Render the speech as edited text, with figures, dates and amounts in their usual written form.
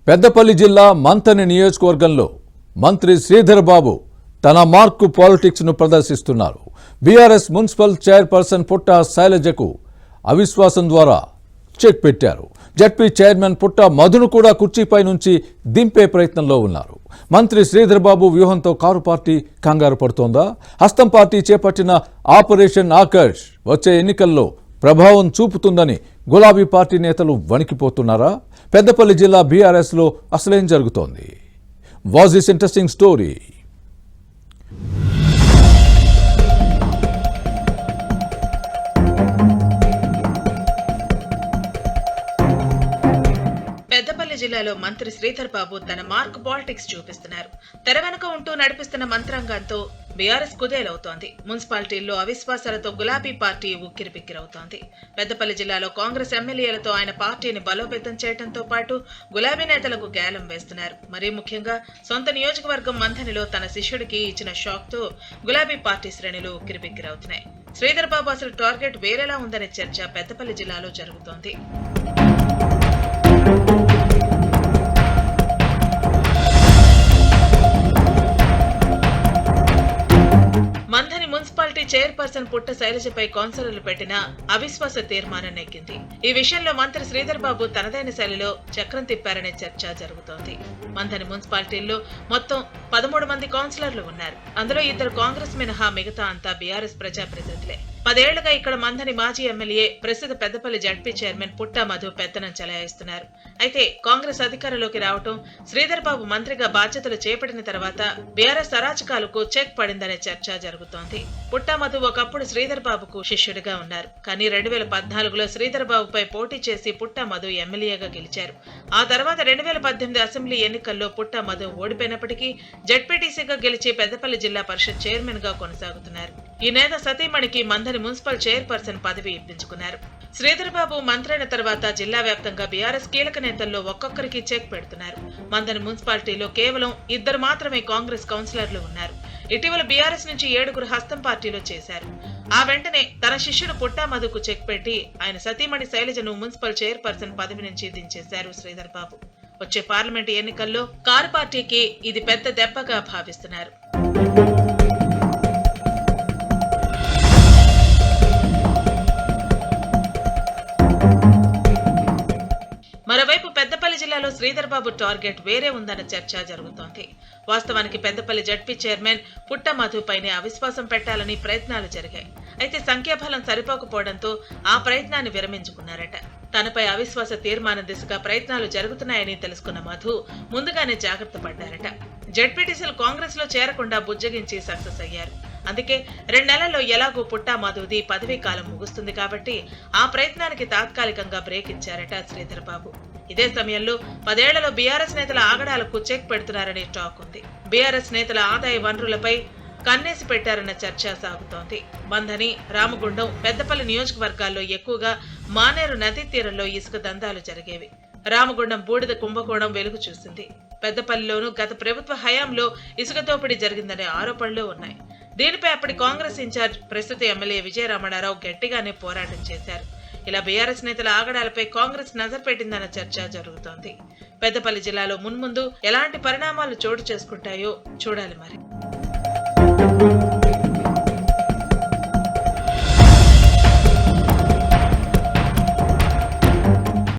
పెద్దపల్లి జిల్లా మంథని నియోజకవర్గంలో మంత్రి శ్రీధర్ బాబు తన మార్కు పాలిటిక్స్ ను ప్రదర్శిస్తున్నారు. బీఆర్ఎస్ మున్సిపల్ చైర్పర్సన్ పుట్ట శైలజకు అవిశ్వాసం ద్వారా చెక్ పెట్టారు. జడ్పీ చైర్మన్ పుట్ట మధును కూడా కుర్చీపై నుంచి దింపే ప్రయత్నంలో ఉన్నారు. మంత్రి శ్రీధర్ బాబు వ్యూహంతో కారు పార్టీ కంగారు పడుతోందా? హస్తం పార్టీ చేపట్టిన ఆపరేషన్ ఆకర్ష్ వచ్చే ఎన్నికల్లో ప్రభావం చూపుతుందని గులాబీ పార్టీ నేతలు వణికిపోతున్నారా? పెద్దపల్లి జిల్లా బీఆర్ఎస్ లో అసలేం జరుగుతోంది? Was this interesting story? Peddapalli జిల్లాలో మంత్రి శ్రీధర్ బాబు తన మార్క్ పాలిటిక్స్ చూపిస్తున్నారు. తెర వెనుక ఉంటూ నడిపిస్తున్న మంత్రాంగంతో బీఆర్ఎస్ కుదేలవుతోంది. మున్సిపాలిటీల్లో అవిశ్వాసాలతో గులాబీ పార్టీ ఉక్కిరిబిక్కిరవుతోంది. పెద్దపల్లి జిల్లాలో కాంగ్రెస్ ఎమ్మెల్యేలతో ఆయన పార్టీని బలోపేతం చేయడంతో పాటు గులాబీ నేతలకు గేలం వేస్తున్నారు. మరీ ముఖ్యంగా సొంత నియోజకవర్గం మంథనిలో తన శిష్యుడికి ఇచ్చిన షాక్ తో గులాబీ పార్టీ శ్రేణులు ఉక్కిరిబిక్కిరవుతున్నాయి. శ్రీధర్ బాబు అసలు టార్గెట్ వేరేలా ఉందనే చర్చ పెద్దపల్లి జిల్లాలో జరుగుతోంది. మంథని మున్సిపాలిటీ చైర్పర్సన్ పుట్ట శైలజపై కౌన్సిలర్లు పెట్టిన అవిశ్వాస తీర్మానం నెగ్గింది. ఈ విషయంలో మంత్రి శ్రీధర్ బాబు తనదైన శైలిలో చక్రం తిప్పారనే చర్చ జరుగుతోంది. మంథని మున్సిపాలిటీల్లో మొత్తం 13 మంది కౌన్సిలర్లు ఉన్నారు. అందులో 2 కాంగ్రెస్ మినహా మిగతా అంతా బీఆర్ఎస్ ప్రజాప్రతినిధులే. 10 ఏళ్లుగా ఇక్కడ మంథని మాజీ ఎమ్మెల్యే ప్రస్తుత పెద్దపల్లి జడ్పీ చైర్మన్ పుట్ట మధు పెత్తనం చెలాయిస్తున్నారు. అయితే కాంగ్రెస్ అధికారంలోకి రావటం, శ్రీధర్ బాబు మంత్రిగా బాధ్యతలు చేపట్టిన తర్వాత బీఆర్ఎస్ అరాచకాలకు చెక్ పడిందనే చర్చ జరుగుతోంది. పుట్ట మధు ఒకప్పుడు శ్రీధర్ బాబుకు శిష్యుడిగా ఉన్నారు. కానీ 2014లో శ్రీధర్ బాబుపై పోటీ చేసి పుట్ట మధు ఎమ్మెల్యేగా గెలిచారు. ఆ తర్వాత 2018 అసెంబ్లీ ఎన్నికల్లో పుట్ట మధు ఓడిపోయినప్పటికీ జడ్పీటీసీగా గెలిచి పెద్దపల్లి జిల్లా పరిషత్ చైర్మన్ గా కొనసాగుతున్నారు. ఈ నేత సతీమణికి మంథని మున్సిపల్ చైర్పర్సన్ పదవి ఇప్పించుకున్నారు. శ్రీధర్ బాబు మంత్రి అయిన తర్వాత జిల్లా వ్యాప్తంగా బీఆర్ఎస్ కీలక నేతల్లో ఒక్కొక్కరికి చెక్ పెడుతున్నారు. మంథని మున్సిపాలిటీలో కేవలం 2 మాత్రమే కాంగ్రెస్ కౌన్సిలర్లు ఉన్నారు. ఇటీవల బీఆర్ఎస్ నుంచి 7 హస్తం పార్టీలో చేశారు. ఆ వెంటనే తన శిష్యుడు పుట్టా మధుకు చెక్ పెట్టి ఆయన సతీమణి శైలజను మున్సిపల్ చైర్పర్సన్ పదవి నుంచి దించేశారు శ్రీధర్ బాబు. వచ్చే పార్లమెంటు ఎన్నికల్లో కారు పార్టీకి ఇది పెద్ద దెబ్బగా భావిస్తున్నారు. మరోవైపు పెద్దపల్లి జిల్లాలో శ్రీధర్ బాబు టార్గెట్ వేరే ఉందన్న చర్చ జరుగుతోంది. వాస్తవానికి పెద్దపల్లి జడ్పీ చైర్మన్ పుట్ట మధు పైనే అవిశ్వాసం పెట్టాలని ప్రయత్నాలు జరిగాయి. అయితే సంఖ్యాబలం సరిపోకపోవడంతో ఆ ప్రయత్నాన్ని విరమించుకున్నారట. తనపై అవిశ్వాస తీర్మానం దిశగా ప్రయత్నాలు జరుగుతున్నాయని తెలుసుకున్న మధు ముందుగానే జాగ్రత్త పడ్డారట. జడ్పీటీసీలు కాంగ్రెస్ లో చేరకుండా బుజ్జగించి సక్సెస్ అయ్యారు. అందుకే 2 నెలల్లో ఎలాగూ పుట్టా మధుది పదవీ కాలం ముగుస్తుంది కాబట్టి ఆ ప్రయత్నానికి తాత్కాలికంగా బ్రేక్ ఇచ్చారట శ్రీధర్ బాబు. ఇదే సమయంలో 10 ఏళ్లలో బీఆర్ఎస్ నేతల ఆగడాలకు చెక్ పెడుతున్నారనే టాక్ ఉంది. బీఆర్ఎస్ నేతల ఆదాయ వనరులపై కన్నేసి పెట్టారన్న చర్చ సాగుతోంది. మంథని, రామగుండం, పెద్దపల్లి నియోజకవర్గాల్లో ఎక్కువగా మానేరు నదీ తీరంలో ఇసుక దందాలు జరిగేవి. రామగుండం బూడిద కుంభకోణం వెలుగు చూసింది. పెద్దపల్లిలోనూ గత ప్రభుత్వ హయాంలో ఇసుక దోపిడీ జరిగిందనే ఆరోపణలు ఉన్నాయి. దీనిపై అప్పటి కాంగ్రెస్ ఇన్ఛార్జ్ ప్రస్తుత ఎమ్మెల్యే విజయరమణారావు గట్టిగానే పోరాటం చేశారు. ఇలా బీఆర్ఎస్ నేతల ఆగడాలపై కాంగ్రెస్ నజర్ పెట్టిందన్న చర్చ జరుగుతోంది. పెద్దపల్లి జిల్లాలో మున్ముందు ఎలాంటి పరిణామాలు చోటు చేసుకుంటాయో చూడాలి మరి.